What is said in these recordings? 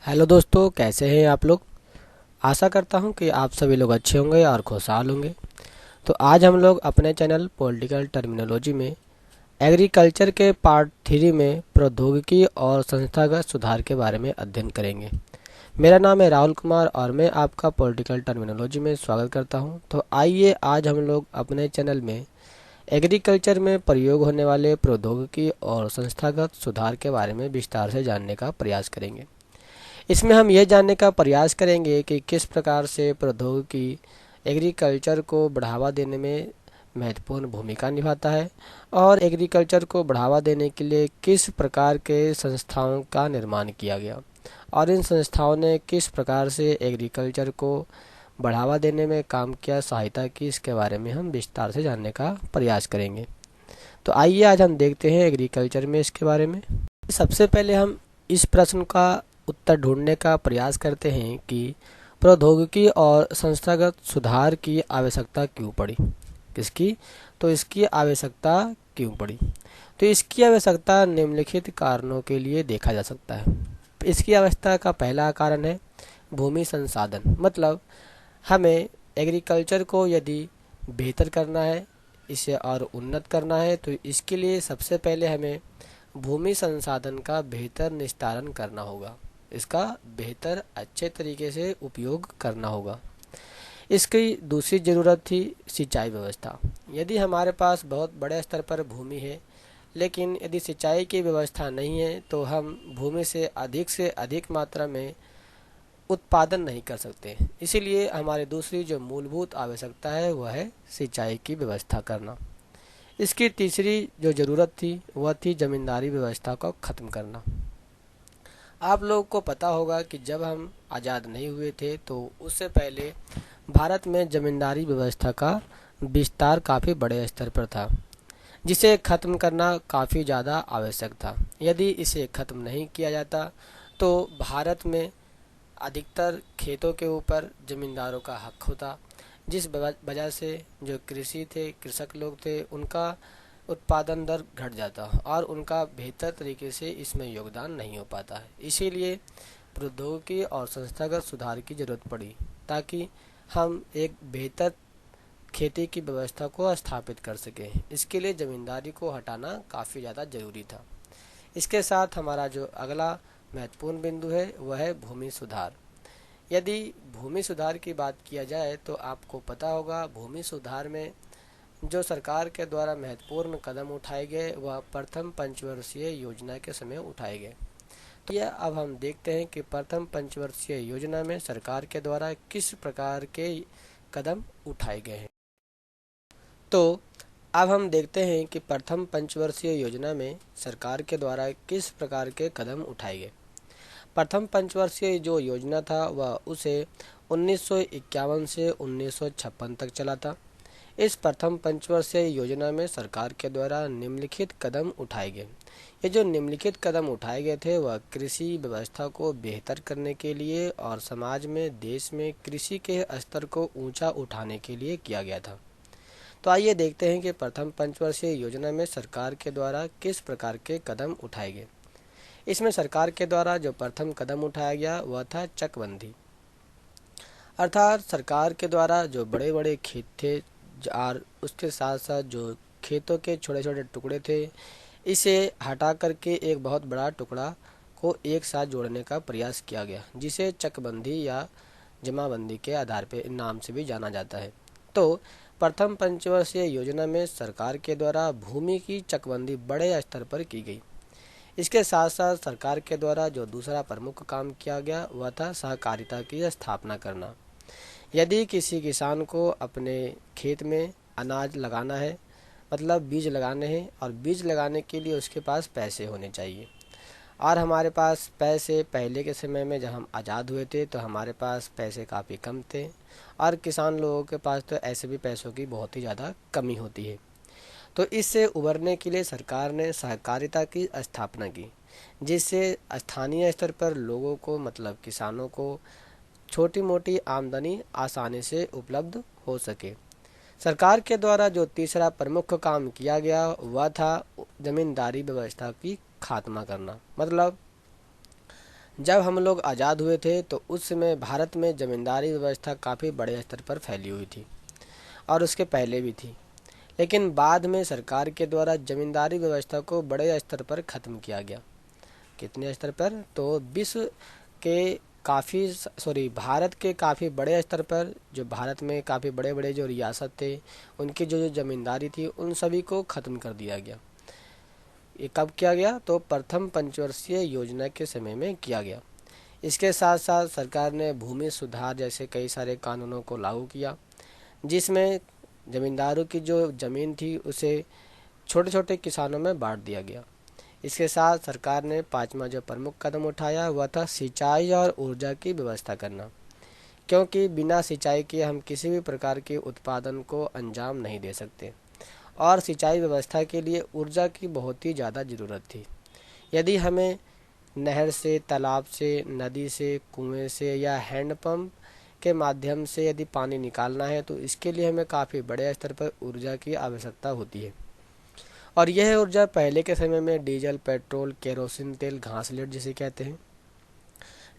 Hello दोस्तों, कैसे हैं आप लोग। आशा करता हूं कि आप सभी लोग अच्छे होंगे और खुशहाल होंगे। तो आज हम लोग अपने चैनल पॉलिटिकल टर्मिनोलॉजी में एग्रीकल्चर के पार्ट 3 में प्रौद्योगिकी और संस्थागत सुधार के बारे में अध्ययन करेंगे। मेरा नाम है राहुल कुमार और मैं आपका पॉलिटिकल टर्मिनोलॉजी में स्वागत करता हूं। तो आइए आज हम लोग अपने चैनल में एग्रीकल्चर में प्रयोग होने वाले प्रौद्योगिकी और संस्थागत सुधार के बारे में विस्तार से जानने का प्रयास करेंगे। इसमें हम यह जानने का प्रयास करेंगे कि किस प्रकार से प्रौद्योगिकी एग्रीकल्चर को बढ़ावा देने में महत्वपूर्ण भूमिका निभाता है और एग्रीकल्चर को बढ़ावा देने के लिए किस प्रकार के संस्थाओं का निर्माण किया गया और इन संस्थाओं ने किस प्रकार से एग्रीकल्चर को बढ़ावा देने में काम किया, सहायता की, इसके बारे में हम विस्तार से जानने का प्रयास करेंगे। तो आइए आज हम देखते हैं एग्रीकल्चर में इसके बारे में। सबसे पहले हम इस प्रश्न का उत्तर ढूंढने का प्रयास करते हैं कि प्रौद्योगिकी और संस्थागत सुधार की आवश्यकता क्यों पड़ी। किसकी? तो इसकी आवश्यकता क्यों पड़ी? तो इसकी आवश्यकता निम्नलिखित कारणों के लिए देखा जा सकता है। इसकी आवश्यकता का पहला कारण है भूमि संसाधन। मतलब हमें एग्रीकल्चर को यदि बेहतर करना है, इसे और उन्नत करना है, तो इसके लिए सबसे पहले हमें भूमि संसाधन का बेहतर निस्तारण करना होगा, इसका बेहतर अच्छे तरीके से उपयोग करना होगा। इसकी दूसरी ज़रूरत थी सिंचाई व्यवस्था। यदि हमारे पास बहुत बड़े स्तर पर भूमि है लेकिन यदि सिंचाई की व्यवस्था नहीं है तो हम भूमि से अधिक मात्रा में उत्पादन नहीं कर सकते। इसीलिए हमारी दूसरी जो मूलभूत आवश्यकता है वह है सिंचाई की व्यवस्था करना। इसकी तीसरी जो ज़रूरत थी वह थी जमींदारी व्यवस्था को ख़त्म करना। आप लोगों को पता होगा कि जब हम आज़ाद नहीं हुए थे तो उससे पहले भारत में जमींदारी व्यवस्था का विस्तार काफ़ी बड़े स्तर पर था, जिसे ख़त्म करना काफ़ी ज़्यादा आवश्यक था। यदि इसे ख़त्म नहीं किया जाता तो भारत में अधिकतर खेतों के ऊपर जमींदारों का हक होता, जिस वजह से जो कृषक लोग थे, उनका उत्पादन दर घट जाता और उनका बेहतर तरीके से इसमें योगदान नहीं हो पाता है। इसीलिए प्रौद्योगिकी और संस्थागत सुधार की जरूरत पड़ी ताकि हम एक बेहतर खेती की व्यवस्था को स्थापित कर सकें। इसके लिए जमींदारी को हटाना काफ़ी ज़्यादा ज़रूरी था। इसके साथ हमारा जो अगला महत्वपूर्ण बिंदु है वह है भूमि सुधार। यदि भूमि सुधार की बात किया जाए तो आपको पता होगा भूमि सुधार में जो सरकार के द्वारा महत्वपूर्ण कदम उठाए गए वह प्रथम पंचवर्षीय योजना के समय उठाए गए। तो यह अब हम देखते हैं कि प्रथम पंचवर्षीय योजना में सरकार के द्वारा किस प्रकार के कदम उठाए गए हैं। तो अब हम देखते हैं कि प्रथम पंचवर्षीय योजना में सरकार के द्वारा किस प्रकार के कदम उठाए गए। प्रथम पंचवर्षीय जो योजना था वह उसे 1951 से 1956 तक चला था। इस प्रथम पंचवर्षीय योजना में सरकार के द्वारा निम्नलिखित कदम उठाए गए। ये जो निम्नलिखित कदम उठाए गए थे वह कृषि व्यवस्था को बेहतर करने के लिए और समाज में, देश में कृषि के स्तर को ऊंचा उठाने के लिए किया गया था। तो आइए देखते हैं कि प्रथम पंचवर्षीय योजना में सरकार के द्वारा किस प्रकार के कदम उठाए गए। इसमें सरकार के द्वारा जो प्रथम कदम उठाया गया वह था चकबंदी। अर्थात सरकार के द्वारा जो बड़े बड़े खेत थे और उसके साथ साथ जो खेतों के छोटे छोटे टुकड़े थे, इसे हटा करके एक बहुत बड़ा टुकड़ा को एक साथ जोड़ने का प्रयास किया गया, जिसे चकबंदी या जमाबंदी के आधार पर नाम से भी जाना जाता है। तो प्रथम पंचवर्षीय योजना में सरकार के द्वारा भूमि की चकबंदी बड़े स्तर पर की गई। इसके साथ साथ सरकार के द्वारा जो दूसरा प्रमुख काम किया गया वह था सहकारिता की स्थापना करना। यदि किसी किसान को अपने खेत में अनाज लगाना है, मतलब बीज लगाने हैं, और बीज लगाने के लिए उसके पास पैसे होने चाहिए। और हमारे पास पैसे पहले के समय में जब हम आज़ाद हुए थे तो हमारे पास पैसे काफ़ी कम थे और किसान लोगों के पास तो ऐसे भी पैसों की बहुत ही ज़्यादा कमी होती है। तो इससे उबरने के लिए सरकार ने सहकारिता की स्थापना की, जिससे स्थानीय स्तर पर लोगों को, मतलब किसानों को, छोटी मोटी आमदनी आसानी से उपलब्ध हो सके। सरकार के द्वारा जो तीसरा प्रमुख काम किया गया वह था जमींदारी व्यवस्था की खात्मा करना। मतलब जब हम लोग आज़ाद हुए थे तो उस समय भारत में ज़मींदारी व्यवस्था काफ़ी बड़े स्तर पर फैली हुई थी और उसके पहले भी थी। लेकिन बाद में सरकार के द्वारा ज़मींदारी व्यवस्था को बड़े स्तर पर ख़त्म किया गया। कितने स्तर पर? तो विश्व के काफ़ी भारत के काफ़ी बड़े स्तर पर, जो भारत में काफ़ी बड़े बड़े जो रियासत थे, उनकी जो जो ज़मींदारी थी, उन सभी को ख़त्म कर दिया गया। ये कब किया गया? तो प्रथम पंचवर्षीय योजना के समय में किया गया। इसके साथ साथ सरकार ने भूमि सुधार जैसे कई सारे कानूनों को लागू किया, जिसमें ज़मींदारों की जो ज़मीन थी उसे छोटे छोटे किसानों में बांट दिया गया। इसके साथ सरकार ने पांचवा जो प्रमुख कदम उठाया वह था सिंचाई और ऊर्जा की व्यवस्था करना, क्योंकि बिना सिंचाई के हम किसी भी प्रकार के उत्पादन को अंजाम नहीं दे सकते और सिंचाई व्यवस्था के लिए ऊर्जा की बहुत ही ज़्यादा ज़रूरत थी। यदि हमें नहर से, तालाब से, नदी से, कुएं से या हैंडपंप के माध्यम से यदि पानी निकालना है तो इसके लिए हमें काफ़ी बड़े स्तर पर ऊर्जा की आवश्यकता होती है। और यह ऊर्जा पहले के समय में डीजल, पेट्रोल, केरोसिन तेल, घासलेट जिसे कहते हैं,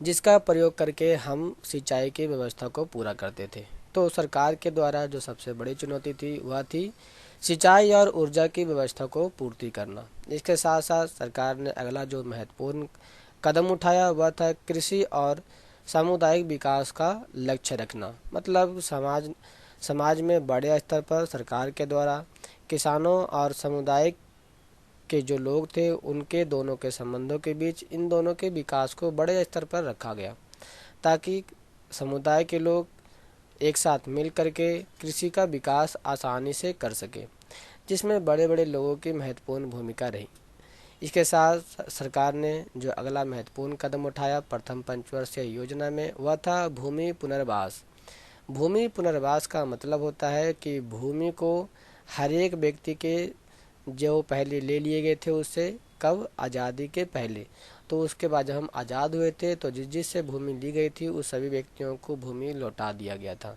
जिसका प्रयोग करके हम सिंचाई की व्यवस्था को पूरा करते थे। तो सरकार के द्वारा जो सबसे बड़ी चुनौती थी वह थी सिंचाई और ऊर्जा की व्यवस्था को पूर्ति करना। इसके साथ साथ सरकार ने अगला जो महत्वपूर्ण कदम उठाया वह था कृषि और सामुदायिक विकास का लक्ष्य रखना। मतलब समाज में बड़े स्तर पर सरकार के द्वारा किसानों और समुदाय के जो लोग थे उनके दोनों के संबंधों के बीच इन दोनों के विकास को बड़े स्तर पर रखा गया, ताकि समुदाय के लोग एक साथ मिल करके कृषि का विकास आसानी से कर सके, जिसमें बड़े बड़े लोगों की महत्वपूर्ण भूमिका रही। इसके साथ सरकार ने जो अगला महत्वपूर्ण कदम उठाया प्रथम पंचवर्षीय योजना में वह था भूमि पुनर्वास। भूमि पुनर्वास का मतलब होता है कि भूमि को हर एक व्यक्ति के जो पहले ले लिए गए थे उससे, कब? आज़ादी के पहले। तो उसके बाद जब हम आज़ाद हुए थे तो जिस जिससे भूमि ली गई थी उस सभी व्यक्तियों को भूमि लौटा दिया गया था।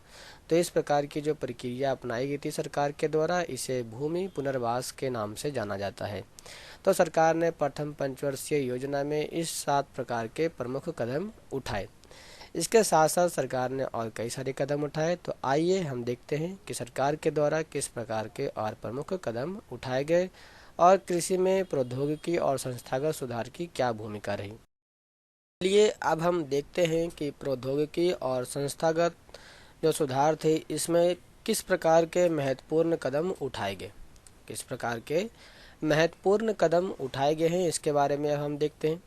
तो इस प्रकार की जो प्रक्रिया अपनाई गई थी सरकार के द्वारा, इसे भूमि पुनर्वास के नाम से जाना जाता है। तो सरकार ने प्रथम पंचवर्षीय योजना में इस 7 प्रकार के प्रमुख कदम उठाए। इसके साथ साथ सरकार ने और कई सारे कदम उठाए। तो आइए हम देखते हैं कि सरकार के द्वारा किस प्रकार के और प्रमुख कदम उठाए गए और कृषि में प्रौद्योगिकी और संस्थागत सुधार की क्या भूमिका रही। चलिए अब हम देखते हैं कि प्रौद्योगिकी और संस्थागत जो सुधार थे इसमें किस प्रकार के महत्वपूर्ण कदम उठाए गए। किस प्रकार के महत्वपूर्ण कदम उठाए गए हैं इसके बारे में अब हम देखते हैं।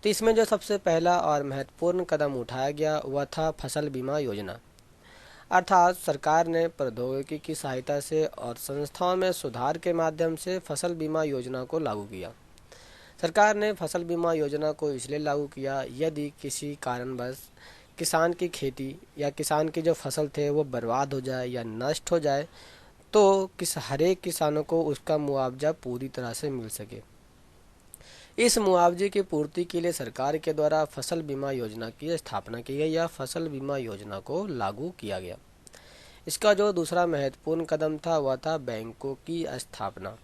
तो इसमें जो सबसे पहला और महत्वपूर्ण कदम उठाया गया वह था फसल बीमा योजना। अर्थात सरकार ने प्रौद्योगिकी की सहायता से और संस्थाओं में सुधार के माध्यम से फसल बीमा योजना को लागू किया। सरकार ने फसल बीमा योजना को इसलिए लागू किया यदि किसी कारणवश किसान की खेती या किसान की जो फसल थे वो बर्बाद हो जाए या नष्ट हो जाए तो हर एक किसानों को उसका मुआवजा पूरी तरह से मिल सके। इस मुआवजे की पूर्ति के लिए सरकार के द्वारा फसल बीमा योजना की स्थापना की गई या फसल बीमा योजना को लागू किया गया। इसका जो दूसरा महत्वपूर्ण कदम था वह था बैंकों की स्थापना।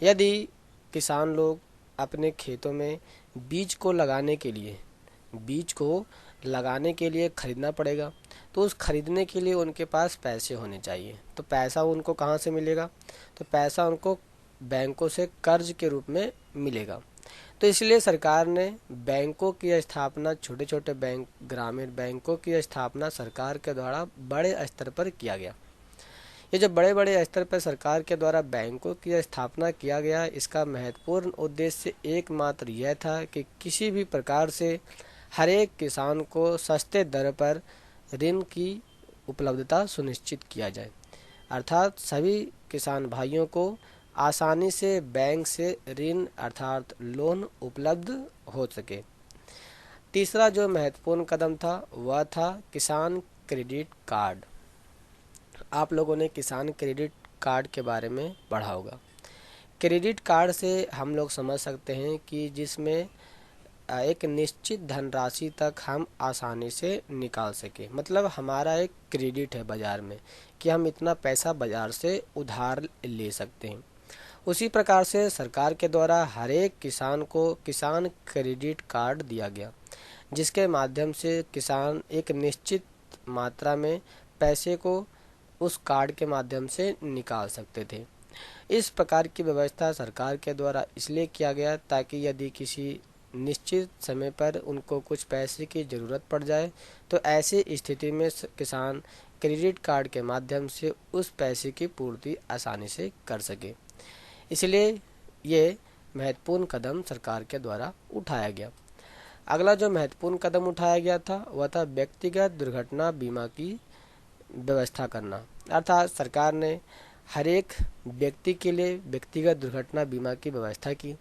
यदि किसान लोग अपने खेतों में बीज को लगाने के लिए खरीदना पड़ेगा, तो उस खरीदने के लिए उनके पास पैसे होने चाहिए। तो पैसा उनको कहाँ से मिलेगा? तो पैसा उनको बैंकों से कर्ज के रूप में मिलेगा। तो इसलिए सरकार ने बैंकों की स्थापना, छोटे छोटे बैंक, ग्रामीण बैंकों की स्थापना सरकार के द्वारा बड़े स्तर पर किया गया। ये जो बड़े बड़े स्तर पर सरकार के द्वारा बैंकों की स्थापना किया गया, इसका महत्वपूर्ण उद्देश्य एकमात्र यह था कि किसी भी प्रकार से हर एक किसान को सस्ते दर पर ऋण की उपलब्धता सुनिश्चित किया जाए। अर्थात सभी किसान भाइयों को आसानी से बैंक से ऋण अर्थात लोन उपलब्ध हो सके। तीसरा जो महत्वपूर्ण कदम था वह था किसान क्रेडिट कार्ड। आप लोगों ने किसान क्रेडिट कार्ड के बारे में पढ़ा होगा। क्रेडिट कार्ड से हम लोग समझ सकते हैं कि जिसमें एक निश्चित धनराशि तक हम आसानी से निकाल सके। मतलब हमारा एक क्रेडिट है बाज़ार में कि हम इतना पैसा बाज़ार से उधार ले सकते हैं। उसी प्रकार से सरकार के द्वारा हर एक किसान को किसान क्रेडिट कार्ड दिया गया। जिसके माध्यम से किसान एक निश्चित मात्रा में पैसे को उस कार्ड के माध्यम से निकाल सकते थे। इस प्रकार की व्यवस्था सरकार के द्वारा इसलिए किया गया ताकि यदि किसी निश्चित समय पर उनको कुछ पैसे की ज़रूरत पड़ जाए तो ऐसी स्थिति में किसान क्रेडिट कार्ड के माध्यम से उस पैसे की पूर्ति आसानी से कर सके। इसलिए ये महत्वपूर्ण कदम सरकार के द्वारा उठाया गया। अगला जो महत्वपूर्ण कदम उठाया गया था वह था व्यक्तिगत दुर्घटना बीमा की व्यवस्था करना। अर्थात सरकार ने हर एक व्यक्ति के लिए व्यक्तिगत दुर्घटना बीमा की व्यवस्था की।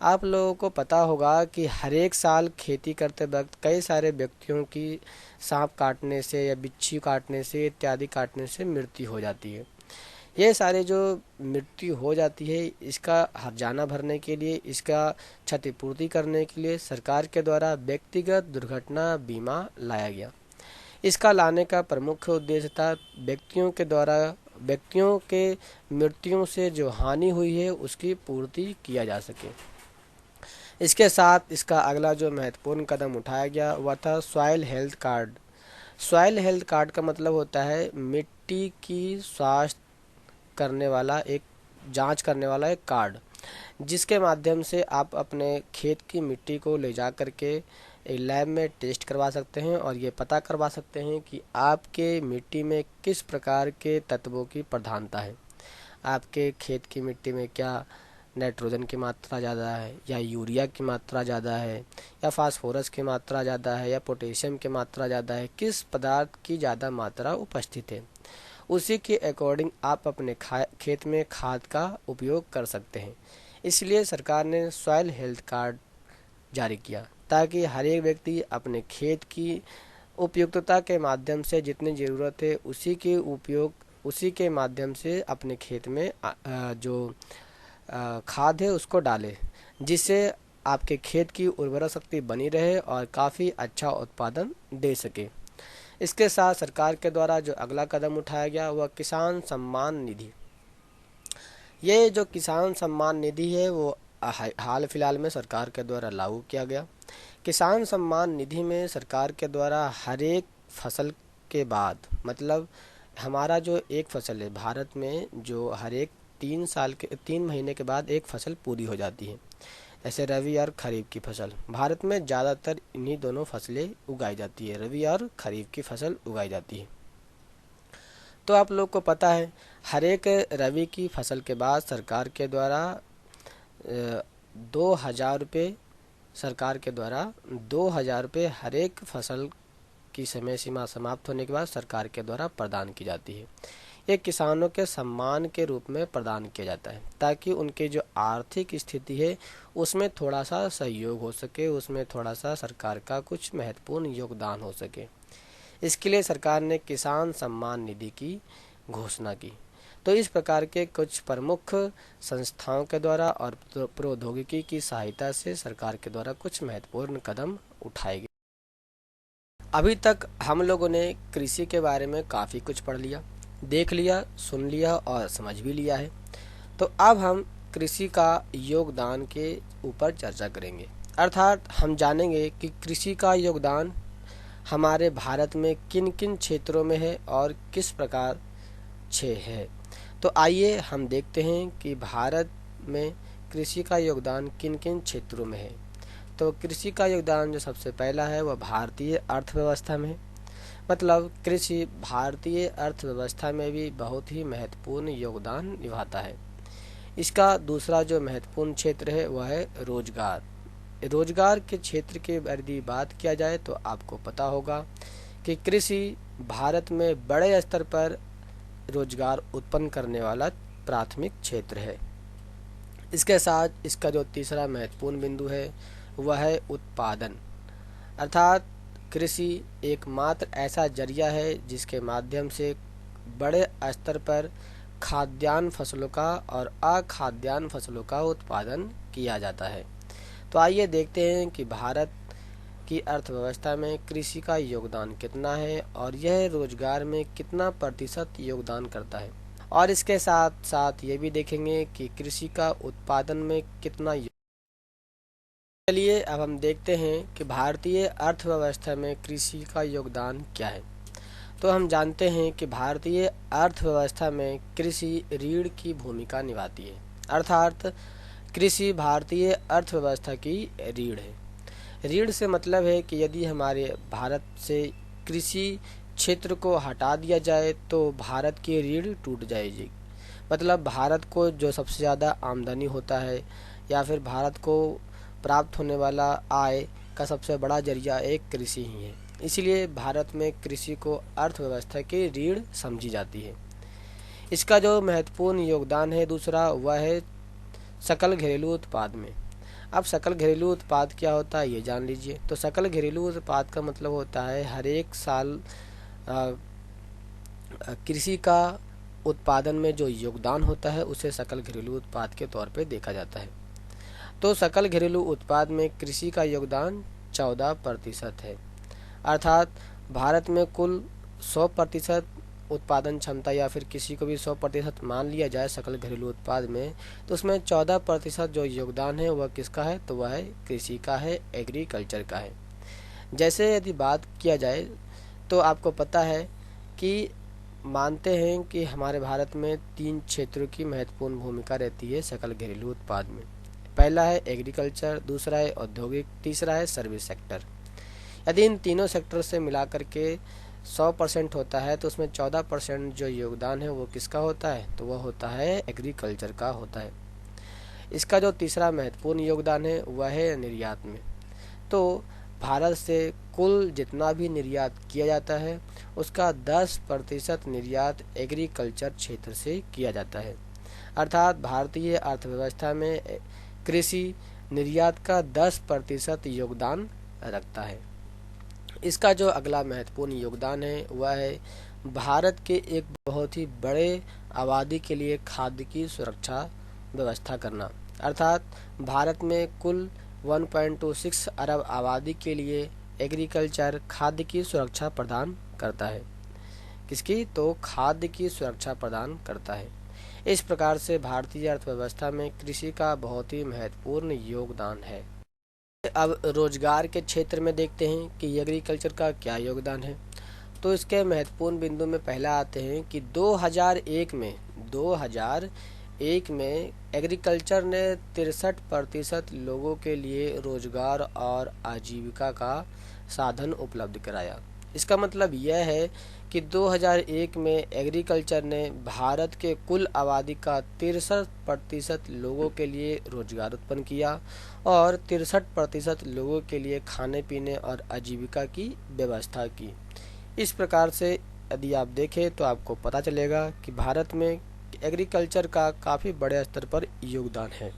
आप लोगों को पता होगा कि हर एक साल खेती करते वक्त कई सारे व्यक्तियों की सांप काटने से या बिच्छू काटने से इत्यादि काटने से मृत्यु हो जाती है। ये सारे जो मृत्यु हो जाती है इसका हर्जाना भरने के लिए, इसका क्षतिपूर्ति करने के लिए सरकार के द्वारा व्यक्तिगत दुर्घटना बीमा लाया गया। इसका लाने का प्रमुख उद्देश्य था व्यक्तियों के मृत्यु से जो हानि हुई है उसकी पूर्ति किया जा सके। इसके साथ इसका अगला जो महत्वपूर्ण कदम उठाया गया वह था soil health card. Soil health card का मतलब होता है मिट्टी की स्वास्थ्य करने वाला एक जांच करने वाला एक कार्ड, जिसके माध्यम से आप अपने खेत की मिट्टी को ले जा करके एक लैब में टेस्ट करवा सकते हैं और ये पता करवा सकते हैं कि आपके मिट्टी में किस प्रकार के तत्वों की प्रधानता है। आपके खेत की मिट्टी में क्या नाइट्रोजन की मात्रा ज़्यादा है या यूरिया की मात्रा ज़्यादा है या फास्फोरस की मात्रा ज़्यादा है या पोटेशियम की मात्रा ज़्यादा है, किस पदार्थ की ज़्यादा मात्रा उपस्थित है। उसी के अकॉर्डिंग आप अपने खेत में खाद का उपयोग कर सकते हैं। इसलिए सरकार ने सॉइल हेल्थ कार्ड जारी किया ताकि हर एक व्यक्ति अपने खेत की उपयुक्तता के माध्यम से जितनी ज़रूरत है उसी के माध्यम से अपने खेत में जो खाद है उसको डाले, जिससे आपके खेत की उर्वरा शक्ति बनी रहे और काफ़ी अच्छा उत्पादन दे सके। इसके साथ सरकार के द्वारा जो अगला कदम उठाया गया वह किसान सम्मान निधि। ये जो किसान सम्मान निधि है वो हाल फिलहाल में सरकार के द्वारा लागू किया गया। किसान सम्मान निधि में सरकार के द्वारा हर एक फसल के बाद, मतलब हमारा जो एक फसल है भारत में, जो हर एक 3 महीने के बाद एक फसल पूरी हो जाती है, जैसे रबी और खरीफ की फसल। भारत में ज़्यादातर इन्हीं दोनों फसलें उगाई जाती है, रबी और खरीफ की फसल उगाई जाती है। तो आप लोग को पता है हर एक रबी की फसल के बाद सरकार के द्वारा 2,000 रुपये हर एक फसल की समय सीमा समाप्त होने के बाद सरकार के द्वारा प्रदान की जाती है। ये किसानों के सम्मान के रूप में प्रदान किया जाता है ताकि उनकी जो आर्थिक स्थिति है उसमें थोड़ा सा सहयोग हो सके, उसमें थोड़ा सा सरकार का कुछ महत्वपूर्ण योगदान हो सके। इसके लिए सरकार ने किसान सम्मान निधि की घोषणा की। तो इस प्रकार के कुछ प्रमुख संस्थाओं के द्वारा और प्रौद्योगिकी की सहायता से सरकार के द्वारा कुछ महत्वपूर्ण कदम उठाए गए। अभी तक हम लोगों ने कृषि के बारे में काफ़ी कुछ पढ़ लिया, देख लिया, सुन लिया और समझ भी लिया है। तो अब हम कृषि का योगदान के ऊपर चर्चा करेंगे, अर्थात हम जानेंगे कि कृषि का योगदान हमारे भारत में किन किन क्षेत्रों में है और किस प्रकार से है। तो आइए हम देखते हैं कि भारत में कृषि का योगदान किन किन क्षेत्रों में है। तो कृषि का योगदान जो सबसे पहला है वह भारतीय अर्थव्यवस्था में है। मतलब कृषि भारतीय अर्थव्यवस्था में भी बहुत ही महत्वपूर्ण योगदान निभाता है। इसका दूसरा जो महत्वपूर्ण क्षेत्र है वह है रोजगार। रोजगार के क्षेत्र की यदि बात किया जाए तो आपको पता होगा कि कृषि भारत में बड़े स्तर पर रोजगार उत्पन्न करने वाला प्राथमिक क्षेत्र है। इसके साथ इसका जो तीसरा महत्वपूर्ण बिंदु है वह है उत्पादन, अर्थात कृषि एकमात्र ऐसा जरिया है जिसके माध्यम से बड़े स्तर पर खाद्यान्न फसलों का और अखाद्यान्न फसलों का उत्पादन किया जाता है। तो आइए देखते हैं कि भारत की अर्थव्यवस्था में कृषि का योगदान कितना है और यह रोजगार में कितना प्रतिशत योगदान करता है, और इसके साथ साथ ये भी देखेंगे कि कृषि का उत्पादन में कितना चलिए अब हम देखते हैं कि भारतीय अर्थव्यवस्था में कृषि का योगदान क्या है। तो हम जानते हैं कि भारतीय अर्थव्यवस्था में कृषि रीढ़ की भूमिका निभाती है, अर्थात कृषि भारतीय अर्थव्यवस्था की रीढ़ है। रीढ़ से मतलब है कि यदि हमारे भारत से कृषि क्षेत्र को हटा दिया जाए तो भारत की रीढ़ टूट जाएगी। मतलब भारत को जो सबसे ज़्यादा आमदनी होता है या फिर भारत को प्राप्त होने वाला आय का सबसे बड़ा जरिया एक कृषि ही है। इसलिए भारत में कृषि को अर्थव्यवस्था की रीढ़ समझी जाती है। इसका जो महत्वपूर्ण योगदान है दूसरा, वह है सकल घरेलू उत्पाद में। अब सकल घरेलू उत्पाद क्या होता है ये जान लीजिए। तो सकल घरेलू उत्पाद का मतलब होता है हर एक साल कृषि का उत्पादन में जो योगदान होता है उसे सकल घरेलू उत्पाद के तौर पे देखा जाता है। तो सकल घरेलू उत्पाद में कृषि का योगदान 14% है। अर्थात भारत में कुल 100% उत्पादन क्षमता या फिर किसी को भी 100% मान लिया जाए सकल घरेलू उत्पाद में, तो उसमें 14% जो योगदान है वह किसका है, तो वह है कृषि का है, एग्रीकल्चर का है। जैसे यदि बात किया जाए तो आपको पता है कि मानते हैं कि हमारे भारत में 3 क्षेत्रों की महत्वपूर्ण भूमिका रहती है सकल घरेलू उत्पाद में। पहला है एग्रीकल्चर, दूसरा है औद्योगिक, तीसरा है सर्विस सेक्टर। यदि इन तीनों सेक्टर से मिलाकर के 100% होता है तो उसमें 14% जो योगदान है वो किसका होता है, तो वह होता है एग्रीकल्चर का होता है। इसका जो तीसरा महत्वपूर्ण योगदान है वह है निर्यात में। तो भारत से कुल जितना भी निर्यात किया जाता है उसका 10% निर्यात एग्रीकल्चर क्षेत्र से किया जाता है। अर्थात भारतीय अर्थव्यवस्था में कृषि निर्यात का 10% योगदान रखता है। इसका जो अगला महत्वपूर्ण योगदान है वह है भारत के एक बहुत ही बड़े आबादी के लिए खाद्य की सुरक्षा व्यवस्था करना। अर्थात भारत में कुल 1.26 अरब आबादी के लिए एग्रीकल्चर खाद्य की सुरक्षा प्रदान करता है। किसकी, तो खाद्य की सुरक्षा प्रदान करता है। इस प्रकार से भारतीय अर्थव्यवस्था में कृषि का बहुत ही महत्वपूर्ण योगदान है। अब रोजगार के क्षेत्र में देखते हैं कि एग्रीकल्चर का क्या योगदान है। तो इसके महत्वपूर्ण बिंदु में पहला आते हैं कि 2001 में एग्रीकल्चर ने 63% लोगों के लिए रोजगार और आजीविका का साधन उपलब्ध कराया। इसका मतलब यह है कि 2001 में एग्रीकल्चर ने भारत के कुल आबादी का 63% लोगों के लिए रोजगार उत्पन्न किया और 63% लोगों के लिए खाने पीने और आजीविका की व्यवस्था की। इस प्रकार से यदि आप देखें तो आपको पता चलेगा कि भारत में एग्रीकल्चर का काफ़ी बड़े स्तर पर योगदान है।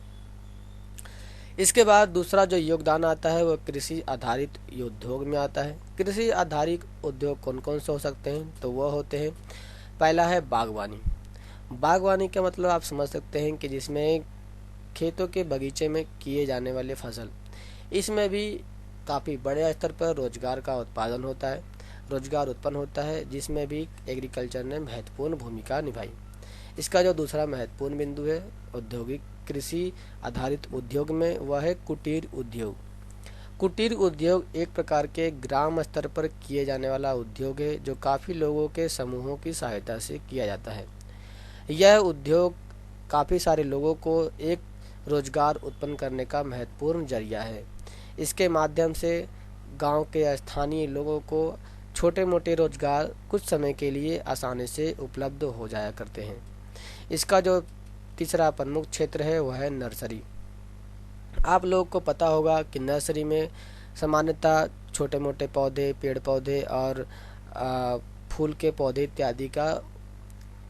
इसके बाद दूसरा जो योगदान आता है वह कृषि आधारित उद्योग में आता है। कृषि आधारित उद्योग कौन कौन से हो सकते हैं, तो वह होते हैं, पहला है बागवानी। बागवानी का मतलब आप समझ सकते हैं कि जिसमें खेतों के बगीचे में किए जाने वाले फसल, इसमें भी काफ़ी बड़े स्तर पर रोजगार का उत्पादन होता है, रोजगार उत्पन्न होता है, जिसमें भी एग्रीकल्चर ने महत्वपूर्ण भूमिका निभाई। इसका जो दूसरा महत्वपूर्ण बिंदु है औद्योगिक कृषि आधारित उद्योग में, वह है कुटीर उद्योग। कुटीर उद्योग एक प्रकार के ग्राम स्तर पर किए जाने वाला उद्योग है जो काफ़ी लोगों के समूहों की सहायता से किया जाता है। यह उद्योग काफ़ी सारे लोगों को एक रोजगार उत्पन्न करने का महत्वपूर्ण जरिया है। इसके माध्यम से गांव के स्थानीय लोगों को छोटे मोटे रोजगार कुछ समय के लिए आसानी से उपलब्ध हो जाया करते हैं। इसका जो तीसरा प्रमुख क्षेत्र है वह है नर्सरी। आप लोगों को पता होगा कि नर्सरी में सामान्यतः छोटे मोटे पौधे, पेड़ पौधे और फूल के पौधे इत्यादि का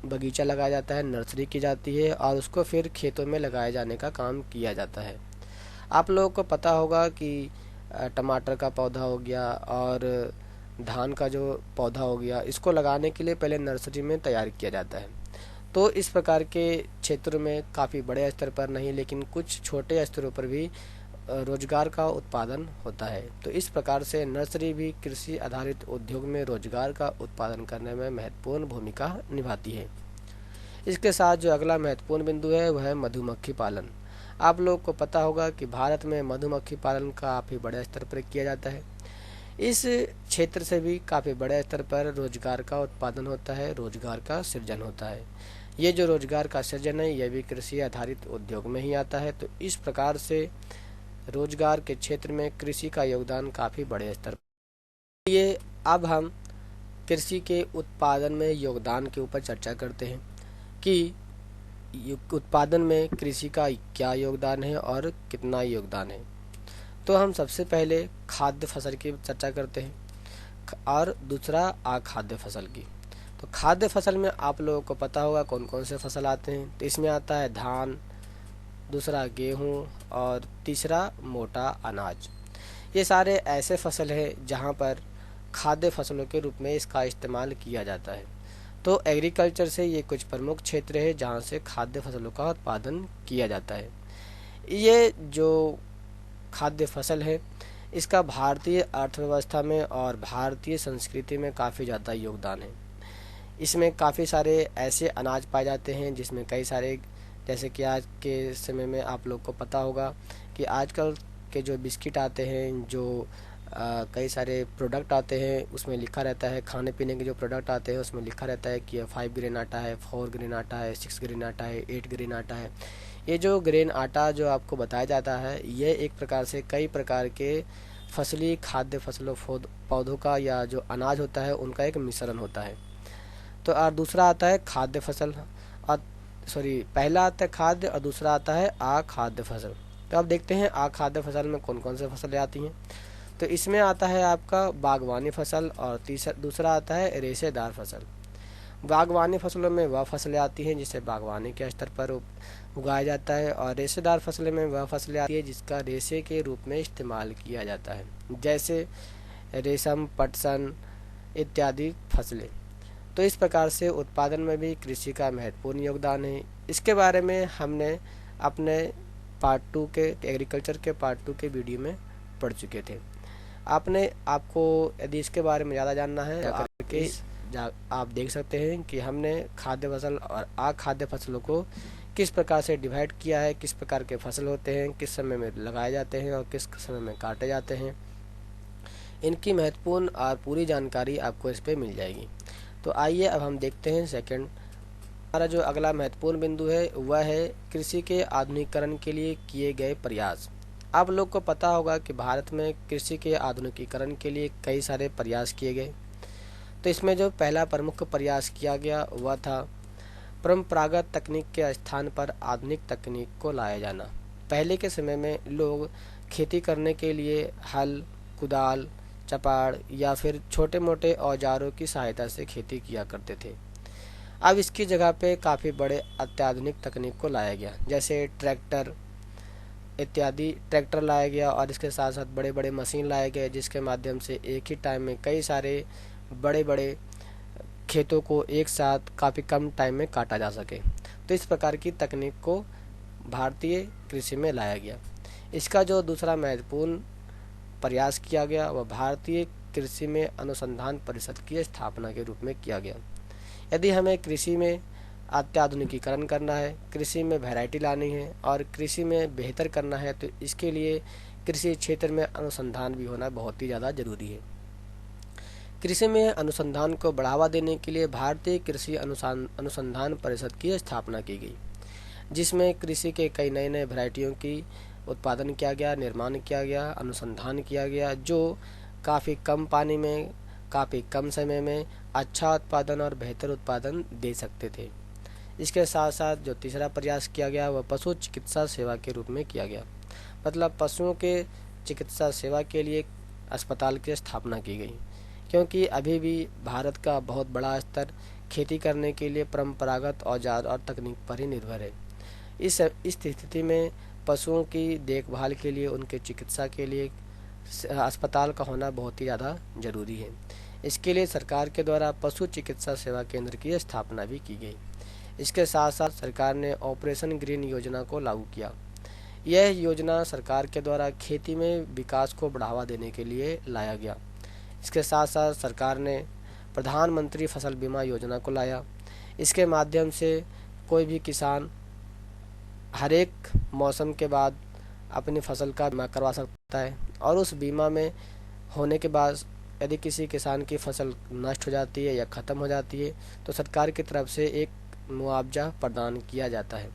बगीचा लगाया जाता है, नर्सरी की जाती है और उसको फिर खेतों में लगाए जाने का काम किया जाता है। आप लोगों को पता होगा कि टमाटर का पौधा हो गया और धान का जो पौधा हो गया, इसको लगाने के लिए पहले नर्सरी में तैयार किया जाता है। तो इस प्रकार के क्षेत्र में काफ़ी बड़े स्तर पर नहीं लेकिन कुछ छोटे स्तरों पर भी रोजगार का उत्पादन होता है। तो इस प्रकार से नर्सरी भी कृषि आधारित उद्योग में रोजगार का उत्पादन करने में महत्वपूर्ण भूमिका निभाती है। इसके साथ जो अगला महत्वपूर्ण बिंदु है वह है मधुमक्खी पालन। आप लोग को पता होगा कि भारत में मधुमक्खी पालन काफ़ी बड़े स्तर पर किया जाता है। इस क्षेत्र से भी काफ़ी बड़े स्तर पर रोजगार का उत्पादन होता है, रोजगार का सृजन होता है। ये जो रोजगार का सृजन है यह भी कृषि आधारित उद्योग में ही आता है। तो इस प्रकार से रोजगार के क्षेत्र में कृषि का योगदान काफ़ी बड़े स्तर पर। ये अब हम कृषि के उत्पादन में योगदान के ऊपर चर्चा करते हैं कि उत्पादन में कृषि का क्या योगदान है और कितना योगदान है। तो हम सबसे पहले खाद्य फसल की चर्चा करते हैं और दूसरा अखाद्य फसल की। तो खाद्य फसल में आप लोगों को पता होगा कौन कौन से फसल आते हैं। तो इसमें आता है धान, दूसरा गेहूं और तीसरा मोटा अनाज। ये सारे ऐसे फसल हैं जहां पर खाद्य फसलों के रूप में इसका इस्तेमाल किया जाता है। तो एग्रीकल्चर से ये कुछ प्रमुख क्षेत्र है जहां से खाद्य फसलों का उत्पादन किया जाता है। ये जो खाद्य फसल है इसका भारतीय अर्थव्यवस्था में और भारतीय संस्कृति में काफ़ी ज़्यादा योगदान है। इसमें काफ़ी सारे ऐसे अनाज पाए जाते हैं जिसमें कई सारे, जैसे कि आज के समय में आप लोग को पता होगा कि आजकल के जो बिस्किट आते हैं, जो कई सारे प्रोडक्ट आते हैं, उसमें लिखा रहता है, खाने पीने के जो प्रोडक्ट आते हैं उसमें लिखा रहता है कि 5 ग्रेन आटा है, 4 ग्रेन आटा है, 6 ग्रेन आटा है, 8 ग्रेन आटा है। ये जो ग्रेन आटा जो आपको बताया जाता है ये एक प्रकार से कई प्रकार के फसली खाद्य फसलों पौधों का या जो अनाज होता है उनका एक मिश्रण होता है। तो और दूसरा आता है खाद्य फसल, और पहला आता है खाद्य और दूसरा आता है अखाद्य फसल। तो अब देखते हैं अखाद्य फसल में कौन कौन से फसलें आती हैं। तो इसमें आता है आपका बागवानी फसल और दूसरा आता है रेशेदार फसल। बागवानी फसलों में वह फसलें आती हैं जिसे बागवानी के स्तर पर उगाया जाता है, और रेशेदार फसलें में वह फसलें आती है जिसका रेशे के रूप में इस्तेमाल किया जाता है, जैसे रेशम, पटसन इत्यादि फसलें। तो इस प्रकार से उत्पादन में भी कृषि का महत्वपूर्ण योगदान है। इसके बारे में हमने अपने पार्ट 2 के एग्रीकल्चर के पार्ट 2 के वीडियो में पढ़ चुके थे। आपको यदि इसके बारे में ज़्यादा जानना है आप देख सकते हैं कि हमने खाद्य फसल और अखाद्य फसलों को किस प्रकार से डिवाइड किया है, किस प्रकार के फसल होते हैं, किस समय में लगाए जाते हैं और किस समय में काटे जाते हैं। इनकी महत्वपूर्ण और पूरी जानकारी आपको इस पे मिल जाएगी। तो आइए अब हम देखते हैं सेकंड। हमारा जो अगला महत्वपूर्ण बिंदु है वह है कृषि के आधुनिकीकरण के लिए किए गए प्रयास। आप लोग को पता होगा कि भारत में कृषि के आधुनिकीकरण के लिए कई सारे प्रयास किए गए। तो इसमें जो पहला प्रमुख प्रयास किया गया वह था परंपरागत तकनीक के स्थान पर आधुनिक तकनीक को लाया जाना। पहले के समय में लोग खेती करने के लिए हल, कुदाल, चपाड़ या फिर छोटे मोटे औजारों की सहायता से खेती किया करते थे। अब इसकी जगह पे काफ़ी बड़े अत्याधुनिक तकनीक को लाया गया, जैसे ट्रैक्टर इत्यादि। ट्रैक्टर लाया गया और इसके साथ साथ बड़े बड़े मशीन लाए गए जिसके माध्यम से एक ही टाइम में कई सारे बड़े बड़े खेतों को एक साथ काफ़ी कम टाइम में काटा जा सके। तो इस प्रकार की तकनीक को भारतीय कृषि में लाया गया। इसका जो दूसरा महत्वपूर्ण प्रयास किया गया वह भारतीय कृषि में अनुसंधान परिषद की स्थापना के रूप में किया गया। यदि हमें कृषि में अत्याधुनिकीकरण करना है, कृषि में वैरायटी लानी है और कृषि में बेहतर करना है तो इसके लिए कृषि क्षेत्र में अनुसंधान भी होना बहुत ही ज़्यादा जरूरी है। कृषि में अनुसंधान को बढ़ावा देने के लिए भारतीय कृषि अनुसंधान परिषद की स्थापना की गई, जिसमें कृषि के कई नए नए वैरायटियों की उत्पादन किया गया, निर्माण किया गया, अनुसंधान किया गया, जो काफ़ी कम पानी में काफ़ी कम समय में अच्छा उत्पादन और बेहतर उत्पादन दे सकते थे। इसके साथ साथ जो तीसरा प्रयास किया गया वह पशु चिकित्सा सेवा के रूप में किया गया। मतलब पशुओं के चिकित्सा सेवा के लिए अस्पताल की स्थापना की गई, क्योंकि अभी भी भारत का बहुत बड़ा स्तर खेती करने के लिए परंपरागत औजार और तकनीक पर ही निर्भर है। इस स्थिति में पशुओं की देखभाल के लिए, उनके चिकित्सा के लिए अस्पताल का होना बहुत ही ज़्यादा ज़रूरी है। इसके लिए सरकार के द्वारा पशु चिकित्सा सेवा केंद्र की स्थापना भी की गई। इसके साथ साथ सरकार ने ऑपरेशन ग्रीन योजना को लागू किया। यह योजना सरकार के द्वारा खेती में विकास को बढ़ावा देने के लिए लाया गया। इसके साथ साथ सरकार ने प्रधानमंत्री फसल बीमा योजना को लाया। इसके माध्यम से कोई भी किसान हर एक मौसम के बाद अपनी फसल का बीमा करवा सकता है, और उस बीमा में होने के बाद यदि किसी किसान की फसल नष्ट हो जाती है या ख़त्म हो जाती है तो सरकार की तरफ से एक मुआवजा प्रदान किया जाता है।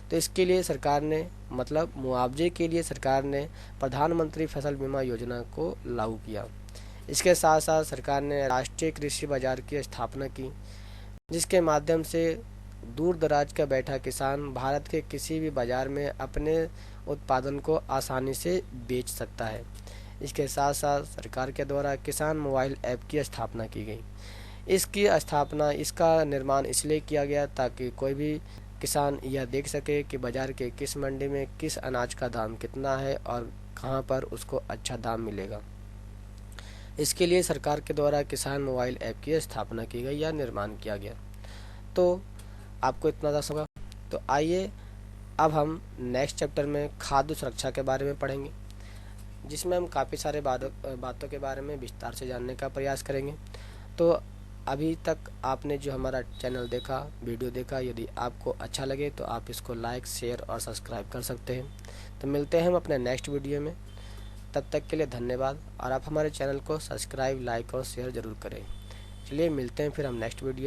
तो इसके लिए सरकार ने मुआवजे के लिए सरकार ने प्रधानमंत्री फसल बीमा योजना को लागू किया। इसके साथ साथ सरकार ने राष्ट्रीय कृषि बाजार की स्थापना की, जिसके माध्यम से दूर दराज का बैठा किसान भारत के किसी भी बाजार में अपने उत्पादन को आसानी से बेच सकता है। इसके साथ साथ सरकार के द्वारा किसान मोबाइल ऐप की स्थापना की गई। इसका निर्माण इसलिए किया गया ताकि कोई भी किसान यह देख सके कि बाजार के किस मंडी में किस अनाज का दाम कितना है और कहां पर उसको अच्छा दाम मिलेगा। इसके लिए सरकार के द्वारा किसान मोबाइल ऐप की स्थापना की गई या निर्माण किया गया। तो आपको इतना दस होगा। तो आइए अब हम नेक्स्ट चैप्टर में खाद्य सुरक्षा के बारे में पढ़ेंगे, जिसमें हम काफ़ी सारे बातों के बारे में विस्तार से जानने का प्रयास करेंगे। तो अभी तक आपने जो हमारा चैनल देखा, वीडियो देखा, यदि आपको अच्छा लगे तो आप इसको लाइक, शेयर और सब्सक्राइब कर सकते हैं। तो मिलते हैं हम अपने नेक्स्ट वीडियो में, तब तक के लिए धन्यवाद। और आप हमारे चैनल को सब्सक्राइब, लाइक और शेयर ज़रूर करें। चलिए मिलते हैं फिर हम नेक्स्ट वीडियो।